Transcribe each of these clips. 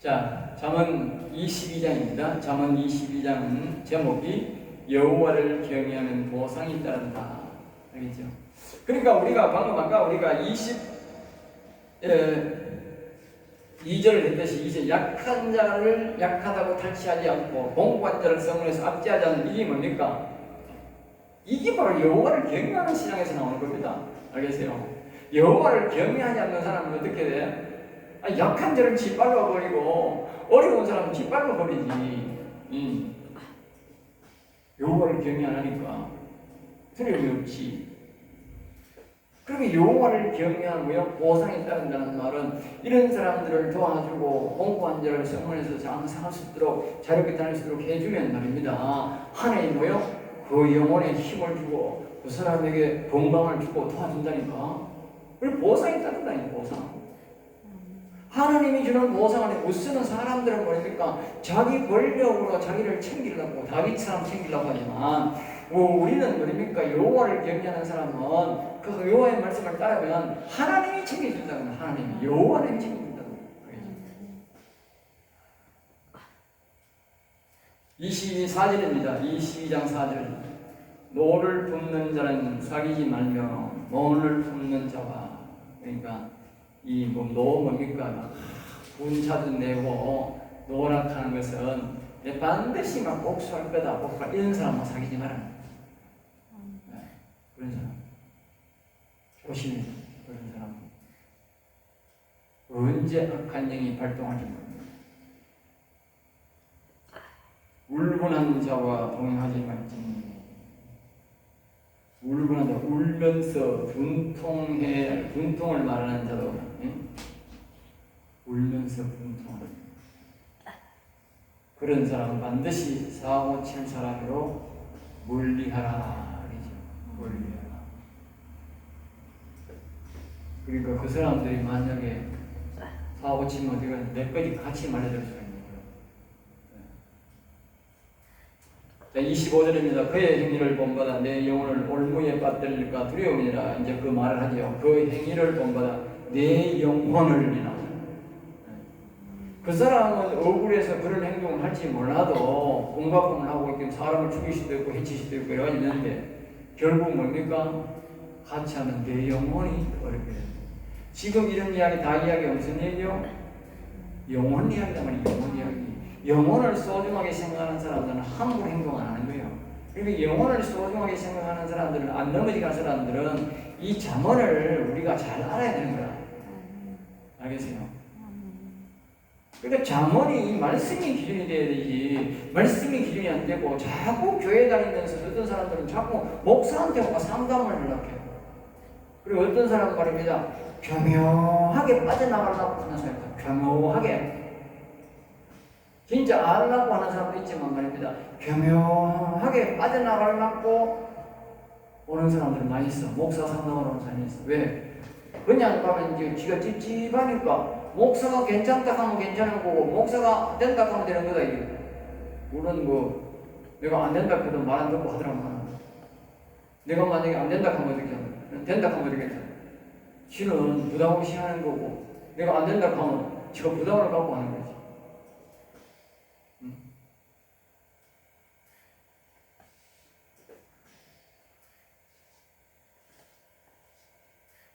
자, 잠언 22장입니다. 잠언 22장은 제목이 여호와를 경외하는 보상이 따른다. 알겠죠? 그러니까 우리가 방금 아까 우리가 22절을 했듯이 이제 약한 자를 약하다고 탈취하지 않고 공고한 자를 성문에서 압제하지 않는 이게 뭡니까? 이게 바로 여호와를 경외하는 신앙에서 나오는 겁니다. 알겠어요? 여호와를 경외하지 않는 사람은 어떻게 돼? 약한 자를 짓밟아 버리고 어려운 사람은 짓밟아 버리지. 여호와를 경외 안 하니까 두려움이 없지. 그러면 여호와를 경외하고요 보상이 따른다는 말은 이런 사람들을 도와주고 공고한 자를 성문에서 장사할 수 있도록 자유롭게 다닐 수 있도록 해주면 말입니다. 하나님 뭐요? 그 영혼에 힘을 주고 그 사람에게 건강을 주고 도와준다니까. 그리고 보상이 따른다니까. 보상. 하나님이 주는 보상을 못 쓰는 사람들은 뭐입니까? 자기 권력으로 자기를 챙기려고 다윗처럼 챙기려고 하지만 우리는 뭐입니까? 여호와를 경외하는 사람은 그 여호와의 말씀을 따르면 하나님이 챙겨준다고. 하나님이 여호와는 챙겨준다고. 22절입니다. 22장 4절. 노를 품는 자는 사귀지 말며 mon을 품는 자와, 그러니까 이 노 뭡니까? 분차도 내고 노락하는 것은 반드시 막 복수할 거다. 복수할 이런 사람만 사귀지 마라. 네, 그런 사람 조심해. 그런 사람 언제 악한 영이 발동할지 모릅니다. 울분한 자와 동행하지 말지니. 울분하다, 울면서 분통을 말하는 자도, 울면서 분통을. 그런 사람은 반드시 사고 칠 사람으로 멀리하라. 멀리하라. 그러니까 그 사람들이 만약에 사고 치면 어디가 몇 가지 같이 말려들 수가 있는 거예요. 자, 25절입니다. 그의 행위를 본받아 내 영혼을 올무에 빠뜨릴까 두려움이라. 이제 그 말을 하죠. 그 행위를 본받아 내 영혼을 이나. 그 사람은 억울해서 그런 행동을 할지 몰라도 공각공을 하고 있긴 사람을 죽일 수도 있고 해칠 수도 있고 여러 가지 있는데 결국 뭡니까? 같이 하면 내 영혼이 어렵게 됩니다. 지금 이런 이야기 다 이야기가 무슨 얘기요? 영혼 이야기란 말이에요. 영혼 이야기. 영혼을 소중하게 생각하는 사람들은 함부로 행동 안 하는 거예요. 그러니까 영혼을 소중하게 생각하는 사람들은, 안 넘어지는 사람들은 이 잠언을 우리가 잘 알아야 되는 거야. 알겠어요? 그러니까 잠언이 이 말씀이 기준이 돼야 되지. 말씀이 기준이 안 되고 자꾸 교회 다니면서 어떤 사람들은 자꾸 목사한테 와서 상담을 하려고 해요. 그리고 어떤 사람은 말입니다. 교묘하게 빠져나가려고 하는 사람들. 교묘하게. 진짜 알라고 하는 사람도 있지만 말입니다. 교묘하게 빠져나가려고 오는 사람들 많이 있어. 목사 상담을 오는 사람이 있어. 왜? 그냥 가면 이제 지가 찝찝하니까 목사가 괜찮다 하면 괜찮은 거고 목사가 안 된다 하면 되는 거다. 이게. 물론 뭐 내가 안 된다 해도 말 안 듣고 하더라만. 내가 만약에 안 된다 하면 어떻게 하냐? 된다 하면 어떻게 하냐? 지는 부담 없이 하는 거고 내가 안 된다 하면 지가 부담을 갖고 하는 거지.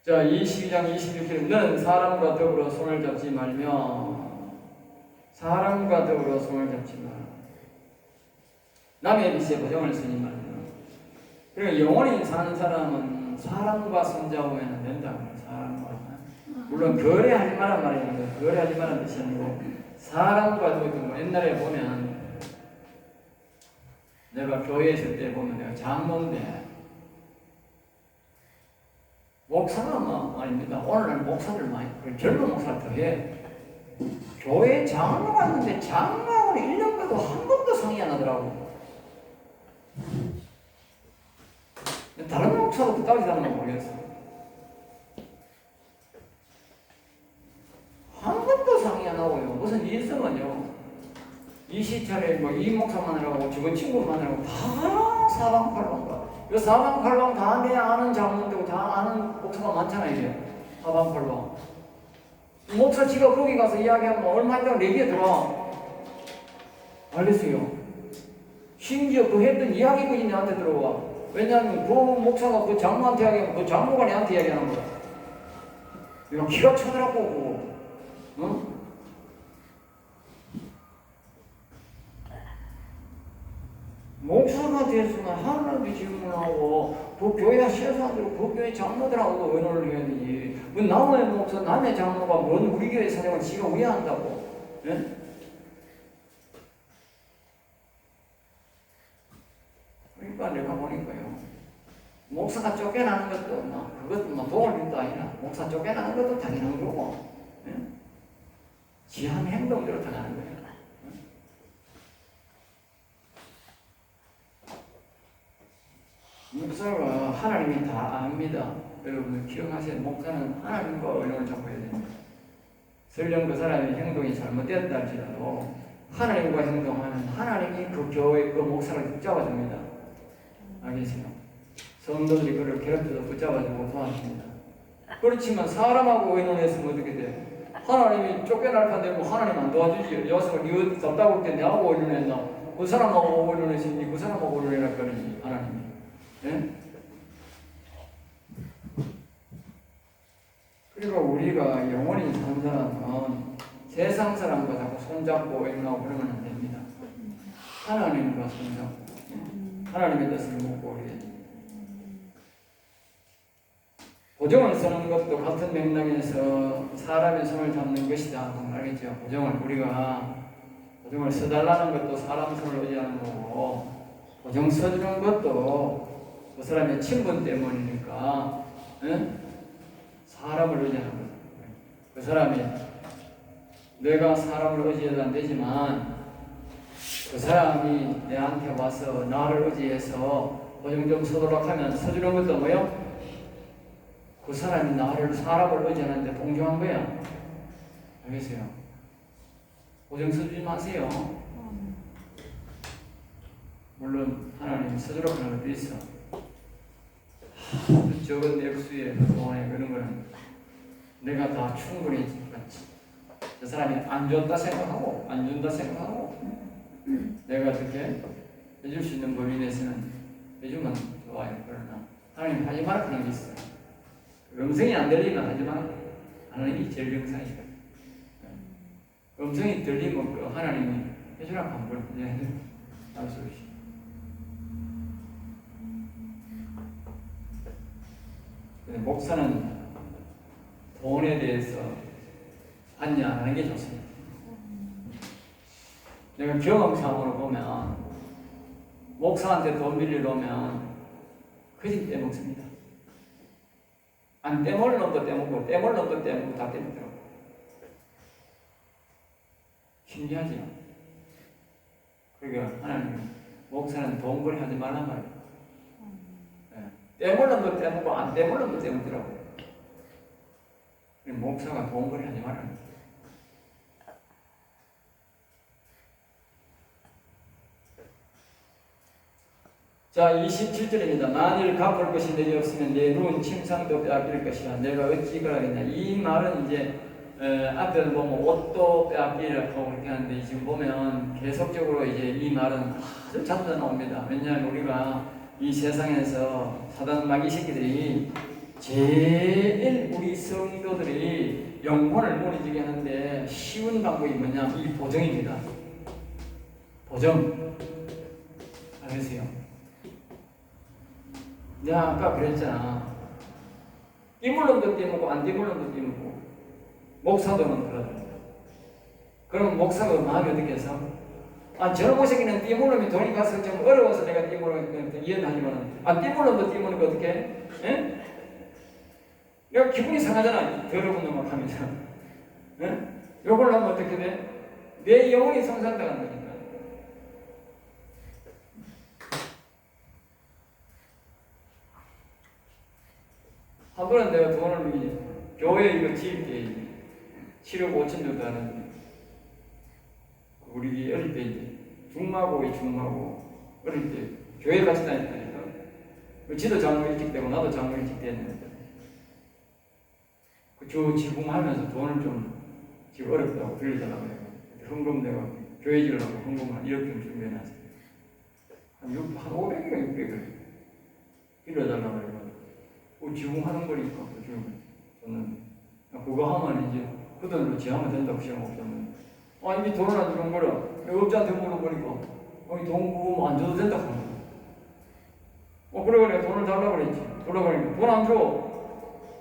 자, 22장 26절. 너는 사람과 더불어 손을 잡지 말며. 사람과 더불어 손을 잡지 마라. 남의 빚에 보증을 쓰지 말며. 그러니까 영원히 사는 사람은 사람과 손잡으면 안 된다. 사람과. 물론 거래하지 마란 말이니까 거래하지 마란 뜻이 아니고 사람과 뭐 옛날에 보면 내가 교회에 있을 때 보면 내가 장로인데 목사가 아닙니다. 오늘날 목사들 많이, 젊은 목사를 더해. 교회 장로가 있는데 장로하고는 1년 가도 한 번도 상의 안 하더라고. 다른 목사도 따지지 않는 거 모르겠어. 한 번도 상의 안 하고요. 무슨 일 있으면요. 이 시찰에 뭐 이 목사만이라고 주변 친구만이라고 다 사방팔방가. 이 사방팔방 다 내 아는 장로되고 다 아는 목사가 많잖아요. 이게 사방팔방. 목사 지가 거기 가서 이야기하면 얼마 있다가 내기에 들어와. 알겠어요? 심지어 그 했던 이야기까지 내한테 들어와. 왜냐하면 그 목사가 그 장로한테 이야기하면 그 장로가 내한테 이야기하는 거야. 이런 기가 차더라고. 응? 목사가 됐으면 하나님께 질문하고 그 교회 신사들고 그 교회 장로들하고도 의논을 해야 되지. 그 남의 목사, 남의 장로가 뭔 우리 교회 사정을 지가 왜 한다고? 예? 그러니까 내가 보니까요. 목사가 쫓겨나는 것도 그것도 도울 일도 아니라 목사 쫓겨나는 것도 당연한 거고, 예? 지한 행동대로 당하는 거예요. 목사가 하나님이 다 압니다. 여러분 기억하세요. 목사는 하나님과 의논을 잡고 해야 됩니다. 설령 그 사람의 행동이 잘못되었다 할지라도 하나님과 행동하는 하나님이 그 교회 그 목사를 붙잡아줍니다. 알겠어요? 성도들이 그를 괴롭혀서 붙잡아주고 도와줍니다. 그렇지만 사람하고 의논했으면 어떻게 돼요? 하나님이 쫓겨날 판데 뭐 하나님 안 도와주지. 여기서 니 답답할 때 내하고 의논했나? 그 사람하고 의논했으니 그 사람하고 의논해라 그러지 하나님이. 예? 그리고 우리가 영원히 사는 사람은 세상 사람과 자꾸 손잡고 의논하고 그러면 안 됩니다. 하나님과 손잡고 하나님의 뜻을 묻고 우리 보정을 쓰는 것도 같은 맥락에서 사람의 손을 잡는 것이다. 알겠죠? 보정을 써달라는 것도 사람 손을 의지하는 거고 보정 써주는 것도 그 사람의 친분 때문이니까 사람을 의지하는 거예요. 그 사람이 내가 사람을 의지해도 안 되지만 그 사람이 내한테 와서 나를 의지해서 보증 좀 서도록 하면 서주는 것도 뭐요? 그 사람이 사람을 의지하는데 동조한 거야. 알겠어요? 보증 서주지 마세요. 물론 하나님 서주라고 하는 것도 있어. 적은 액수의 동안에 그런 거는 내가 다 충분히 그 사람이 안 줬다 생각하고 안 준다 생각하고 내가 어떻게 해줄 수 있는 범위 내에서는 해주면 좋아요. 그러나 하나님 하지 마라 하는 게 있어요. 음성이 안 들리면 하지 마라. 하나님이 제일 영상이다. 음성이 들리면 그 하나님이 해주라 한 번 할 수 있어. 목사는 돈에 대해서 안냐 안 하는 게 좋습니다. 내가 경험상으로 보면 목사한테 돈 빌리러 오면 그 집 떼먹습니다. 안 떼먹을 놈도 떼먹고 떼먹을 놈도 떼먹고 다 떼먹더라고. 신기하지요? 그러니까 하나님 목사는 돈벌이 하지 말란 말이에요. 떼먹을 놈도 떼먹고 안 떼먹을 놈도 떼먹더라고. 목사가 돈벌이 하지 말라는 거예요. 자, 27절입니다. 만일 갚을 것이 내게 없으면 내 누운 침상도 빼앗길 것이라 내가 어찌 그러겠냐. 이 말은 이제 앞에는 보면 옷도 빼앗기라고 그렇게 하는데 지금 보면 계속적으로 이제 이 말은 아주 자주 나옵니다. 왜냐하면 우리가 이 세상에서 사단 마귀 새끼들이 제일 우리 성도들이 영혼을 무너지게 하는데 쉬운 방법이 뭐냐? 이 보정입니다. 보정. 알겠어요? 내가 아까 그랬잖아. 띠물론도 띠먹고 안 띠물론도 띠먹고 목사도는 그러더라. 그럼 목사가 마음이 어떻게 해서 저런 새끼는 띠물론이 돈이 가서 좀 어려워서 내가 띠물론 이해하지만 띠물론도 띠물론이 어떻게 해? 내가 기분이 상하잖아. 더러운 놈만 하면서 요걸 하면 어떻게 돼? 내 영혼이 상상당하는 거니까. 한 번은 내가 돈을 교회 이거 지을 때 7억 5천 정도 하는데 우리 어릴 때 이제 중마고 어릴 때 교회 같이 다녔다니까. 지도 장로 일찍 되고 나도 장로 일찍 됐는데 그 지붕하면서 돈을 좀 지금 어렵다고 들리잖아요. 헌금 내가 교회 지으려고 헌금 한 1억 좀 준비해놨어요. 한 500개, 600개 빌려달라고 그래가지고 지공하는 거니까 지금 저는 그거 하면 이제 그 돈으로 지하면 된다고 생각 없었는데 이미 돈을 안 주는 거라 업자한테 물어보니까 이 돈 구우면 안 줘도 된다고 하는 거야. 그래 내가 돈을 달라고 그랬지. 돌아가니까 돈 안 줘.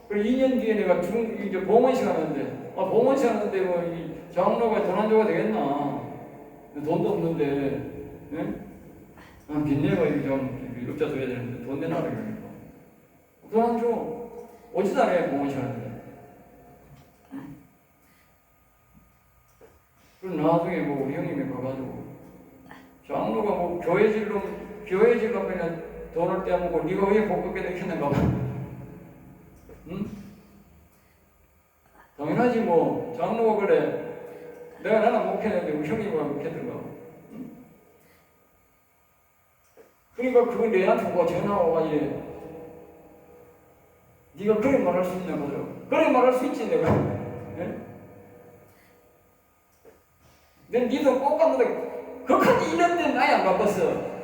그래 2년 뒤에 내가 이제 봉헌식 하는데 봉헌식 하는데 뭐 이 장로가 돈 안 줘가 되겠나. 돈도 없는데 예? 빚내가 좀 업자 줘야 되는데 돈 내놔라 그러니까 돈 안 줘. 오지도 않아요 봉헌식 하는데. 그럼 나중에 뭐 우리 형님이 가가지고 장로가 뭐 교회 질로 그냥 돈을 떼먹고 네가 왜 복급게 되겠는가 봐. 응? 당연하지 뭐 장로가 그래 내가 나는 목했는데 우리 형님이 목했던가. 응? 그러니까 그거 내한테 뭐 전화 와가 이래 네가 그래 말할 수 있냐 그러더라고. 그래 말할 수 있지 내가. 예? 내 니도 꼭 갔는데 그까지 1년 된 나이 안 바꿨어.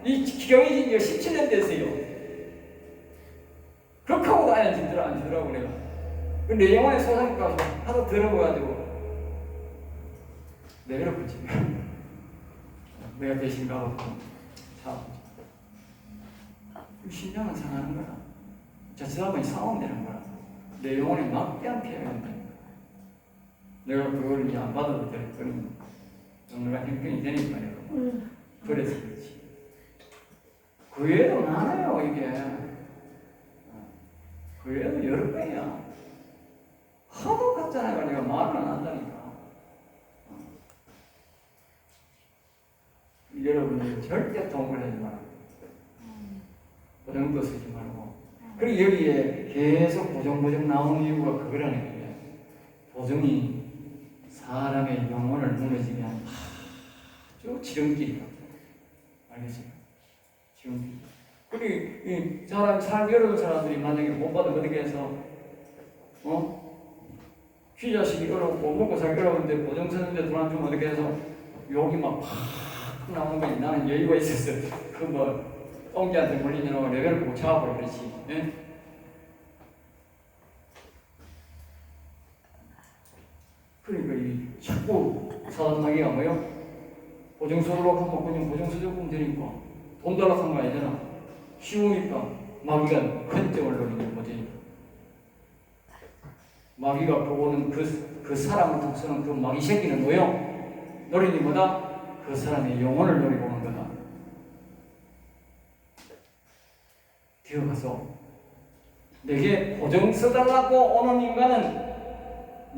이 경위진 지 17년 됐어요. 그렇게 하고도 아예 안 지더라고 내가. 내 영혼의 소상값이 하도 들어가가지고 내버려붙지. 내가 대신 가갖고 참 신장은 상하는 거야. 저 사람이 싸우면 되는 거야. 내 영혼에 막대한 피해가 된다니까. 내가 그걸 이제 안 받아도 될 거는 정말 형편이 되니까요. 그래서 그렇지. 그 외에도 많아요 이게. 그 외에도 여러 번이야. 하도 같잖아요. 내가 말을 안 한다니까. 여러분들 절대 동을 하지 마라. 보정도 쓰지 말고. 그리고 여기에 계속 보정 나오는 이유가 그거라는 거예요. 보정이 사람의 영혼을 무너지게 하는 아주 지름길이다. 알겠어요? 지름길. 그리고 이 사람 살기 어려운 사람들이 만약에 못 받으면 어떻게 해서 취자식이 어렵고 먹고 살기 어려운데 보정 쓰는데 돈 안 주면 어떻게 해서 욕이 막 팍 나오는 거지. 나는 여유가 있었어. 그 뭐 똥개한테 물리냐고 레벨을 못 잡아버려 그렇지. 예? 그러니까 이 자꾸 사단마귀가 뭐요? 보증서로 하면 그냥 보증서 조금 되니까 돈 달라고 한 거 아니잖아. 쉬우니까 마귀가 큰 점을 노리는 거지. 마귀가 보고는 그 사람을 통해서는 그 마귀 새끼는 뭐요? 노리는 뭐다? 그 사람의 영혼을 노리고 오는 거다. 뛰어가서 내게 보증 써달라고 오는 인간은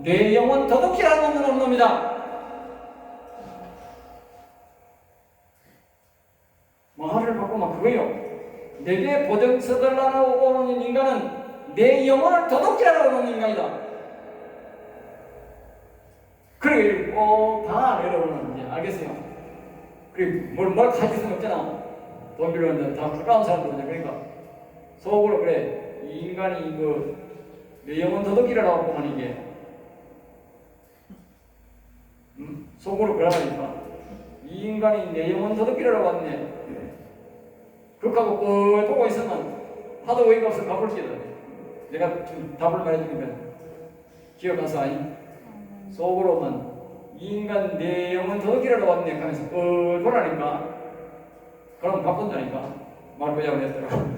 내 영혼 도둑질하고 오는 놈이다. 말을 바꾸면 그거요. 내게 보증 써달라고 오는 인간은 내 영혼을 도둑질하고 오는 인간이다. 그래, 다 여러분은 이제 알겠어요. 그래, 뭘 가질 수는 없잖아. 돈 빌려는데 다 가까운 사람들이냐. 그러니까 속으로 그래, 이 인간이 내 영혼 도둑질하라고 보면 이게 속으로 그러니까 이 인간이 내 영혼 도둑질하라고 왔네. 그렇게 하고 꼴 보고 있으면 하도 어이가 없어 갚을 기다. 내가 좀 답을 말해주니까 기억하서 아니? 속으로만 이 인간 내 영혼 도둑질하러 왔네 하면서 꼴 보라니까. 그럼 바꾼다니까. 말 보자고 했더라고.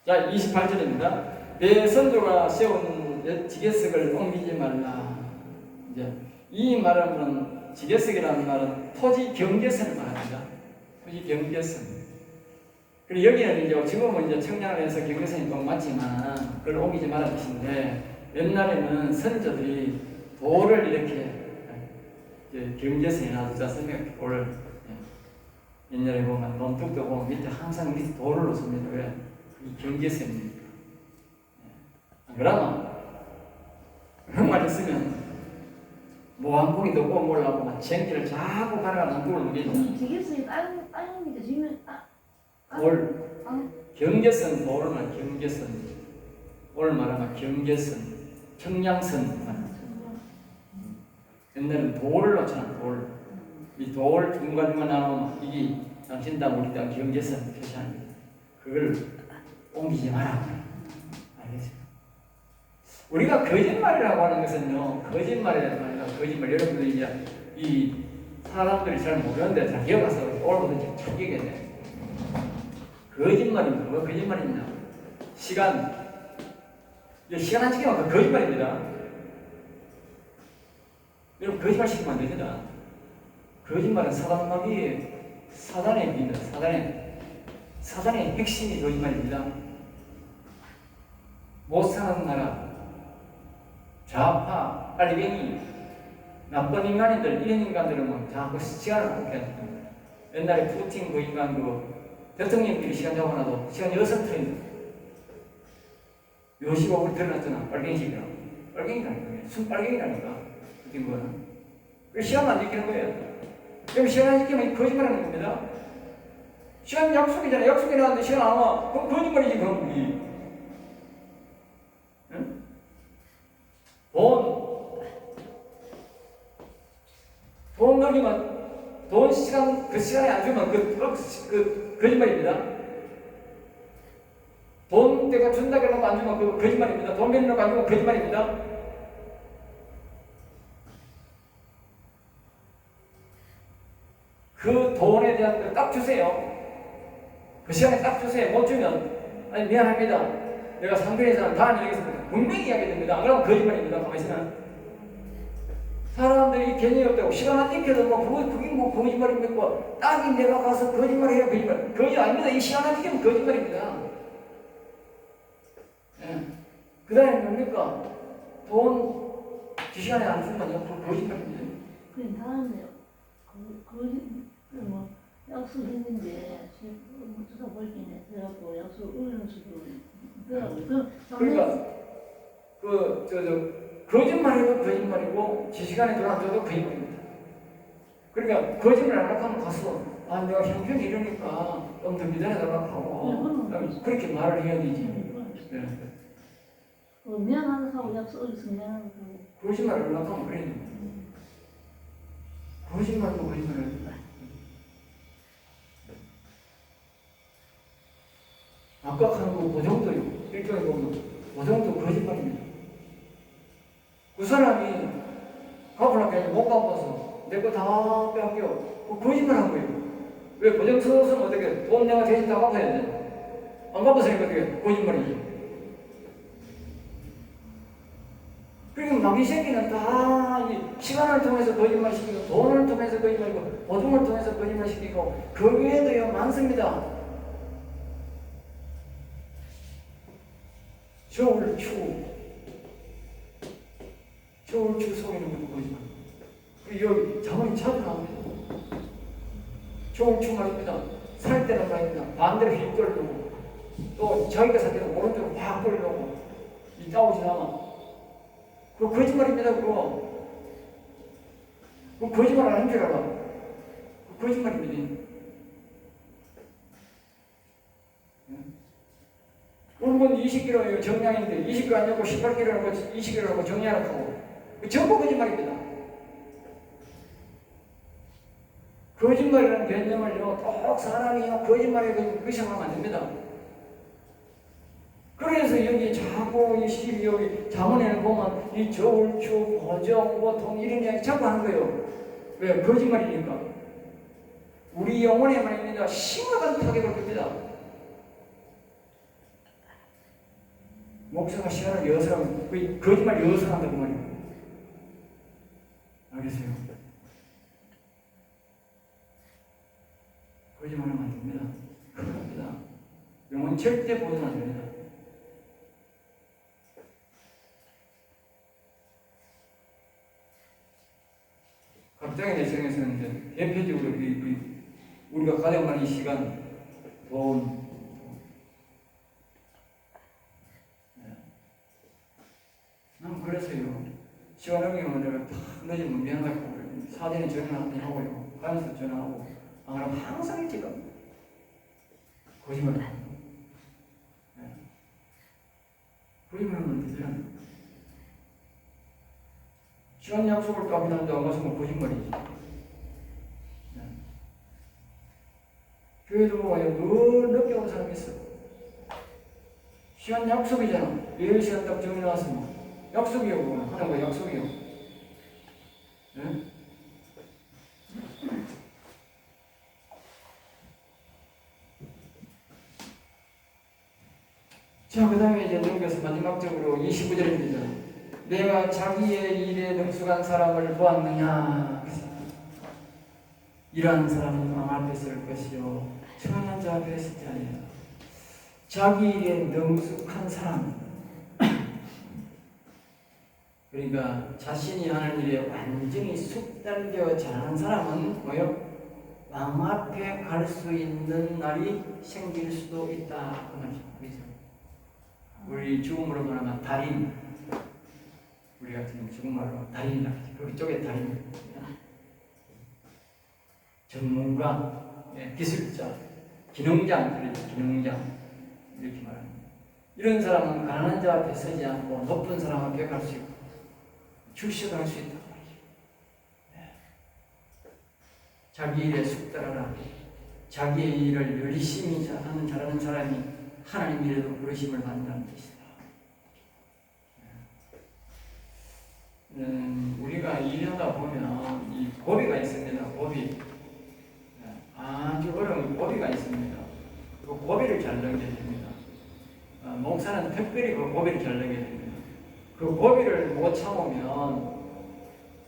자, 28절입니다. 내 선조가 세운 지게석을 옮기지 말라. 이제 이 말은 지게석이라는 말은 토지 경계선을 말합니다. 토지 경계선. 그리고 여기는 이제 지금은 이제 청량을 해서 경계선이 꼭 맞지만 그걸 옮기지 말라는 뜻인데 옛날에는 선조들이 돌을 이렇게 경계선에 놔두지 않습니까? 돌을. 옛날에 보면 논둑도 보면 밑에 항상 밑에 돌을 놓습니다. 왜? 이 경계선이니까. 그러면 그런 말 있으면 모한고기도 꼭 몰라고 막 쟁기를 자꾸 가다가 논둑을 누리지. 지게선이 땅입니다. 지금 돌 경계선 돌은 경계선 오늘 말하면 경계선, 청량선. 옛날에는 돌을 놓잖아, 돌. 이 돌 중간중간 나누면 이게 당신 땅 우리 땅 경계선 표시하는 거예요. 그걸 옮기지 마라. 알겠어요? 우리가 거짓말이라고 하는 것은요, 거짓말이라는 말이야. 거짓말. 여러분들이 이제 이 사람들이 잘 모르는데 잘 기억해서 오늘부터 잘 기억해야 거짓말이 뭐가 거짓말입니다. 시간 안 지키면 그 거짓말입니다. 여러분 거짓말 시키면 안 됩니다. 거짓말은 사단의 일입니다. 사단의 핵심이 거짓말입니다. 못 사는 나라, 좌파, 빨리뱅이, 나쁜 인간들, 이런 인간들은 자꾸 시간을 낭비합니다. 옛날에 푸틴 그 인간 대통령끼리 시간 잡아놔도 시간 6틀입니다. 요시가 우리 드러났잖아. 빨갱이식이라고. 빨갱이라니까. 순빨갱이라니까. 푸틴 거는. 그 시간 안 지키는 거예요. 그럼 시간 안 지키면 거짓말하는 겁니다. 시간 약속이잖아. 약속이 나왔는데 시간 안 와. 그럼 거짓말이지, 그럼. 응? 돈 넘기면, 그 시간에 안 주면 거짓말입니다. 돈 내가 준다고 해놓고 안 주면 그 거짓말입니다. 돈 내놓고 안 주면 거짓말입니다. 그 돈에 대한 걸 딱 주세요. 그 시간에 딱 주세요. 못 주면, 아니, 미안합니다. 내가 상대에서는 다음에 여기서 분명히 이야기 됩니다. 그럼 거짓말입니다. 가만히 있으면. 사람들이 개념이 없다고 시간 안 지켜도 그게 거짓말입니까? 딱이 내가 가서 거짓말해야 거짓말. 거짓 아닙니다. 이 시간 안 지키면 거짓말입니다. 예. 그 다음에 뭡니까? 돈 그 시간에 안 주면 거짓말입니다. 그 다음에 약속했는데 주사 벌기네 그래갖고 약속 의견 수도 그러니까 거짓말해도 거짓말이고 지 시간에 돈 안 줘도 거짓말입니다. 그러니까 거짓말 안 하면 가서 내가 형편이 이러니까 좀 더 기다려달라고 하고 그렇게 말을 해야 되지. 미안하다 하고 약속을 미안하다 하고 거짓말을 하면 그래. 거짓말도 거짓말을 압박하는 거 그 정도요. 일종의 보면 그 정도 거짓말입니다. 그 사람이 갚으려고 못 갚아서 내 거 다 빼앗겨. 거짓말한 거예요. 왜 보증서 쓰면 어떻게 돈 내가 대신 다 갚아야 돼? 안 갚았으니까 어떻게 거짓말이지. 그리고 마귀 새끼는 다 시간을 통해서 거짓말 시키고 돈을 통해서 거짓말이고 보증을 통해서 거짓말 시키고 그 외에도요 많습니다. 저울추 속이는 것도 거짓말. 그리고 여기 자문이 자주 나옵니다. 저울추 말입니다. 살 때는 말입니다. 반대로 휙 돌리고 또 자기가 살 때는 오른쪽으로 확 돌리고 이 따오지 나면 그거 거짓말입니다. 그거 거짓말 안 한 줄 알아. 그거 거짓말입니다. 울분 20kg 정량인데 20kg 안 잡고 18kg라고 20kg라고 정량을 하고 전부 거짓말입니다. 거짓말이라는 개념을요 꼭 사람이요 거짓말에 의심하면 안 됩니다. 그래서 여기 자꾸 여기 자문에는 보면 이 저울추, 보정, 보통 이런 이야기 자꾸 하는 거예요. 왜? 거짓말이니까. 우리 영혼에 말입니다. 심각한 타격을 줍니다. 목사가 시간을 여서하면 거짓말 여서 한다고 말이에요. 알겠어요? 거짓말하면 안 됩니다. 그럽니다. 영혼 절대 보존 안 됩니다. 각장의 내성에서는 이제 대표적으로 우리가 가장 많이 시간, 돈, 난 그래서요. 시간 없으면 내가 다 늦으면 미안하고 사전에 전화를 하고요. 가면서 전화하고 안 그러면 항상 일찍 갑니다. 거짓말. 거짓말 시간 약속을 까기는데 안 가서 뭐 거짓말이지. 교회도 뭐예요? 늘 늦게 오는 사람이 있어. 시간 약속이잖아. 예배 시간 딱 정해놔서 뭐 약속이요, 그거는 하나님과 약속이요. 네? 자, 그 다음에 이제 넘겨서 마지막적으로 29절입니다. 내가 자기의 일에 능숙한 사람을 보았느냐? 이러한 사람은 왕 앞에 설 것이요 천한 자 앞에 설 자니라. 자기 일에 능숙한 사람, 그러니까 자신이 하는 일에 완전히 숙달되어 잘하는 사람은 뭐요? 왕 앞에 갈 수 있는 날이 생길 수도 있다 그 말이죠. 그렇죠? 우리 죽음으로 말하면 달인, 우리 같은 죽음말로 달인이라 그러죠. 그쪽에 달인, 전문가, 기술자, 기능장, 그러죠. 기능장 이렇게 말합니다. 이런 사람은 가난한 자 앞에 서지 않고 높은 사람 앞에 갈 수 있고 출세할 수 있다고 말이죠. 자기 일에 숙달하라. 자기의 일을 열심히 잘하는 사람이 하나님 일에도 부르심을 받는다는 뜻이다. 우리가 일하다 보면 이 고비가 있습니다. 고비. 아주 어려운 고비가 있습니다. 그 고비를 잘 넘겨야 됩니다. 목사는 특별히 그 고비를 잘 넘겨야 됩니다. 그 고비를 못 참으면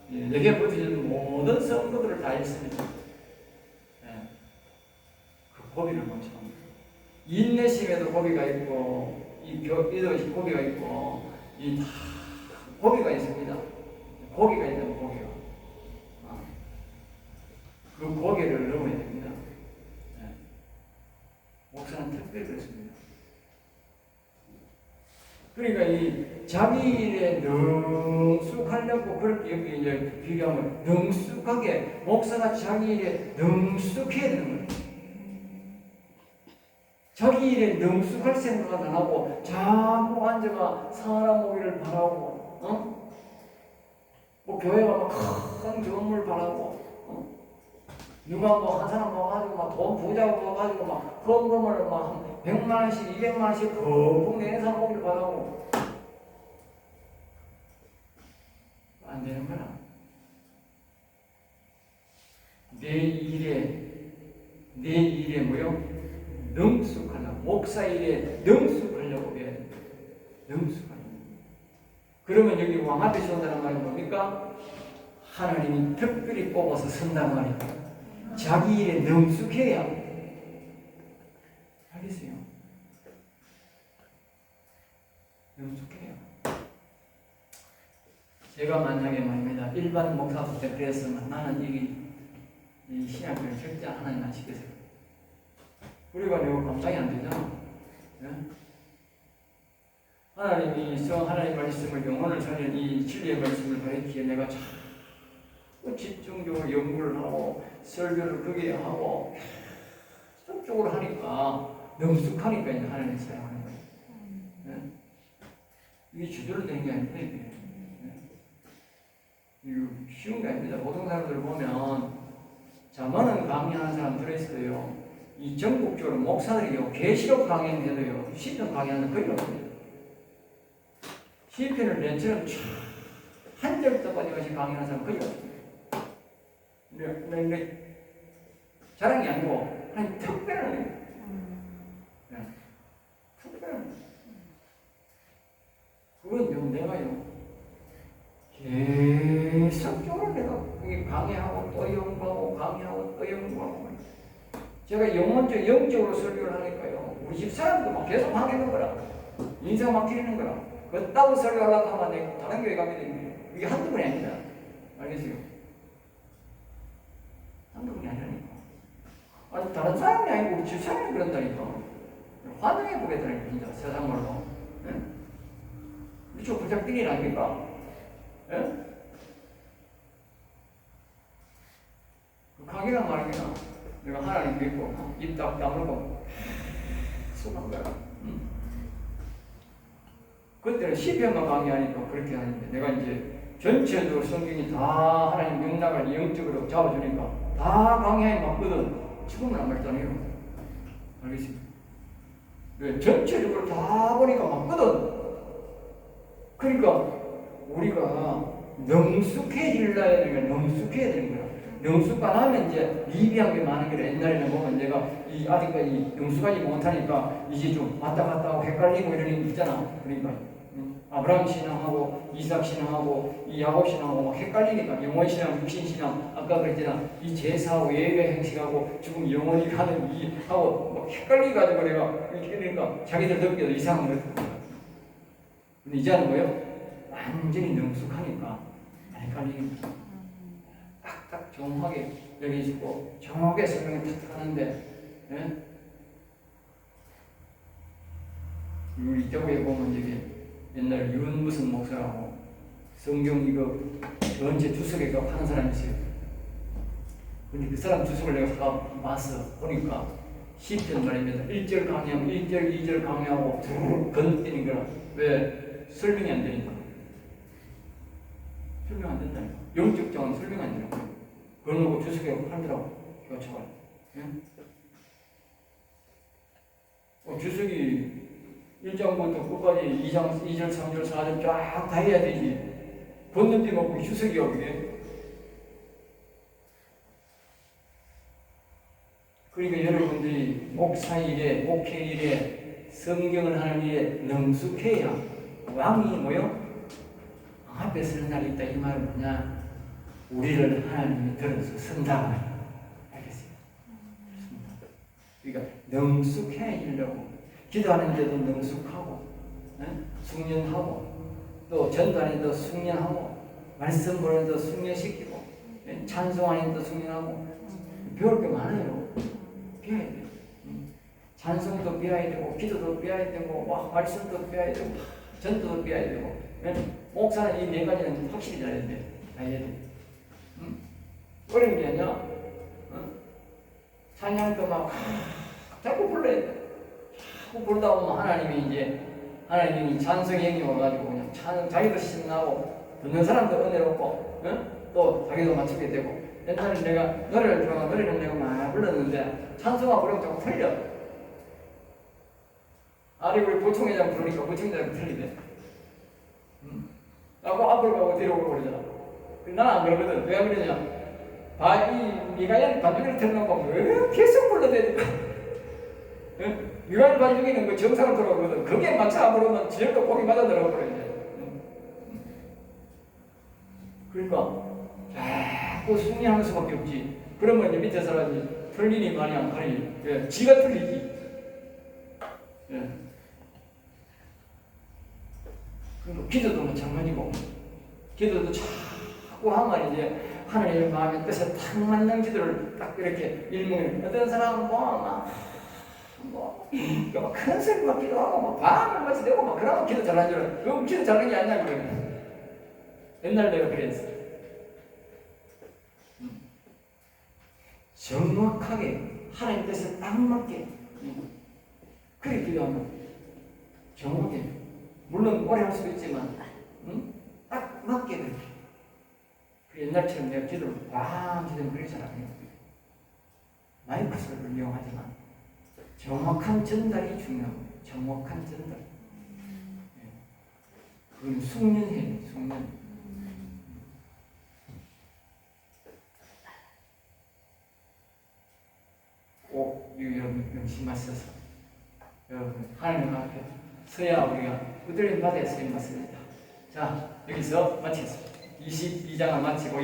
내게 버티는 모든 성도들을 다 잃습니다. 그 고비를 못 참으면 인내심에도 고비가 있고 이 교회도 고비가 있고 이 다 고비가 있습니다. 고비가 있는 고비가 그 고비를 넘어야 됩니다. 목사는 특별히 그렇습니다. 그러니까 이 자기 일에 능숙하려고 그렇게 여기 이제 비교하면 능숙하게 목사가 자기 일에 능숙해야 되는 거예요. 자기 일에 능숙할 생각은 안 하고 자꾸 앉아가 사람 오기를 바라고, 뭐 교회가 막 큰 건물 바라고, 누가 뭐 한 사람 와가지고 막 돈 부자고 와가지고 막 헌금을 막 100만 원씩 200만 원씩 펑펑 내는 사람 오기를 바라고 안 되는 거야. 내 일에 뭐요? 능숙하려고, 목사 일에 능숙하려고 해야 돼. 능숙하려고. 그러면 여기 왕 앞에 선다는 말이 뭡니까? 하나님이 특별히 뽑아서 선다는 말이에요. 자기 일에 능숙해야. 알겠어요? 능숙해요. 제가 만약에 말입니다. 일반 목사한테 그랬으면 나는 이 신학교를 절대 하나님 안 시켰어요. 우리가 내가 감당이 안 되잖아. 네? 하나님이 하나님 말씀을 영혼을 살리는 이 진리의 말씀을 가르치기에 내가 자꾸 집중적으로 연구를 하고 설교를 거기에 하고 집중적으로 하니까 능숙하니까 이제 하나님 사용하는 거예요. 네? 이게 주도로 되는 게 아닙니다. 이게. 이거 쉬운 게 아닙니다. 보통 사람들 보면 자만은 강의하는 사람 들어있어요. 이 전국적으로 목사들이요 계시록 강의해도요 시편 강의하는 거의 없습니다. 시편을 맨처럼 한 절도 빠짐없이 강의하는 사람 거의 없습니다. 근데 자랑이 아니고 한 특별한 거예요. 특별한 그건 내가요 계속적으로 내가 강의하고 또 연구하고 강의하고 또 연구하고 제가 영적으로 설교를 하니까요 우리 집 사람도 막 계속 하겠는 거라 인생 막 기리는 거라 그따고 설교하려고 하면 내가 다른 교회 가게 됩니다. 이게 한두 번이 아니다. 알겠어요? 한두 번이 아니라니까. 아니 다른 사람이 아니고 우리 집 사람이 그런다니까. 환영해 보겠다니까 진짜 세상 말로. 네? 우리 저 부작들이 아닙니까? 예? 그 강이란 말이야. 내가 하나님 믿고 입 딱 다물고 수고한 거야. 그때는 시편만 강의하니까 그렇게 하는데 내가 이제 전체적으로 성경이 다 하나님 맥락을 영적으로 잡아주니까 다 강의하에 맞거든. 지금은 안 맞잖아요. 알겠습니까? 왜? 전체적으로 다 보니까 맞거든. 그러니까 우리가 능숙해지려야 되는 거야. 능숙해야 되는 거야. 능숙만 하면 이제 미비한 게 많은 거래. 옛날에는 보면 내가 아직까지 능숙하지 못하니까 이제 좀 왔다 갔다 하고 헷갈리고 이런 게 있잖아. 그러니까 아브라함 신앙하고 이삭 신앙하고 이 야곱 신앙하고 막 헷갈리니까 영원 신앙, 육신 신앙 아까 그랬잖아. 이 제사하고 예배 행식하고 지금 영원히 가는 이 하고 막 헷갈리 가지고 내가 그러니까 자기들 듣기도 이상한 거. 근데 이제는 뭐예요? 완전히 능숙하니까 안 헷갈리니까 딱딱 정확하게 여기지고 정확하게 설명을 탁 하는데, 예? 우리 이쪽에 보면 이게 옛날 윤 무슨 목사라고 성경 이거 전체 주석에 하는 사람이 있어요. 근데 그 사람 주석을 내가 봤어. 보니까 시편 말입니다. 1절 강의하면 1절, 2절 강의하고 건너뛰는 거라. 왜? 설명이 안 되니까. 설명 안 된다니까. 영적 장은 설명 안 되는 거야. 그러고 주석에 하더라고. 교차가. 예? 주석이 1장부터 끝까지 2장, 2절, 3절, 4절 쫙 다 해야 되지. 건너뛰 먹고 주석이야, 그게. 그러니까 여러분들이 목사일에, 목회일에, 성경을 하는 일에 능숙해야 왕이 뭐요? 앞에 서는 날이 있다. 이 말은 뭐냐? 우리를 하나님이 들어서 선다. 알겠어요? 그러니까 능숙해지려고 기도하는데도 능숙하고, 숙련하고, 또 전도하는데도 숙련하고, 말씀 보는데도 숙련시키고, 찬송하는데도 숙련하고, 배울 게 많아요. 배워야 돼. 찬송도 배워야 되고, 기도도 배워야 되고, 말씀도 배워야 되고, 전도도 배워야 되고, 목사는 이 네 가지는 확실히 잘해야 돼. 다 해야 돼. 어려운 게 아니야. 찬양도 막 자꾸 불러야 돼. 자꾸 부르다 보면 하나님이 찬송의 영이 와가지고 그냥 자기도 신나고 듣는 사람도 은혜롭고, 또 자기도 맞추게 되고. 옛날에 내가 노래를 좋아하고 노래는 내가 많이 불렀는데 찬송가 부르면 자꾸 틀려. 아니 우리 보충회장 부르니까 보충회장 틀리대. 나고 앞으로 가고 뒤로 가고 그러잖아. 나는 안 그러거든. 왜 그러냐? 미가엘 반죽이를 틀어놓고 왜 계속 불러대니까. 미가엘 반죽이는 그 정상을 들어가거든. 그게 맞춰 안 부르면 지역도 거기 맞아 들어가버려 이제. 그러니까 자꾸 숙리하는 수밖에 없지. 그러면 이제 밑에 사람이 틀리니 많이 안 가리. 예, 지가 틀리지. 예. 그리고 기도도 마찬가지고, 기도도 자꾸 하면 이제 하나님의 마음의 뜻에 딱 맞는 기도를 딱 이렇게 일목에. 어떤 사람은 큰 소리 막 기도하고 막 밤을 같이 되고 막 그러면 기도 잘하는 줄 알아. 그럼 기도 잘하는 게 아니야 그러면. 옛날 내가 그랬어. 정확하게 하나님 뜻에 딱 맞게 그렇게 기도하면 정확하게, 물론 오래 할 수도 있지만 딱 맞게 그렇게. 옛날처럼 내가 기도를 기도는 그렇게 잘 안 해요. 마이크 소리를 이용하지만 정확한 전달이 중요합니다. 정확한 전달. 그건 숙련해요. 숙련. 꼭 여러분 명심하셔서 여러분 하나님 앞에 서야 우리가 은혜를 받아야 쓰임 받습니다. 자, 여기서 마치겠습니다. 22장을 마치고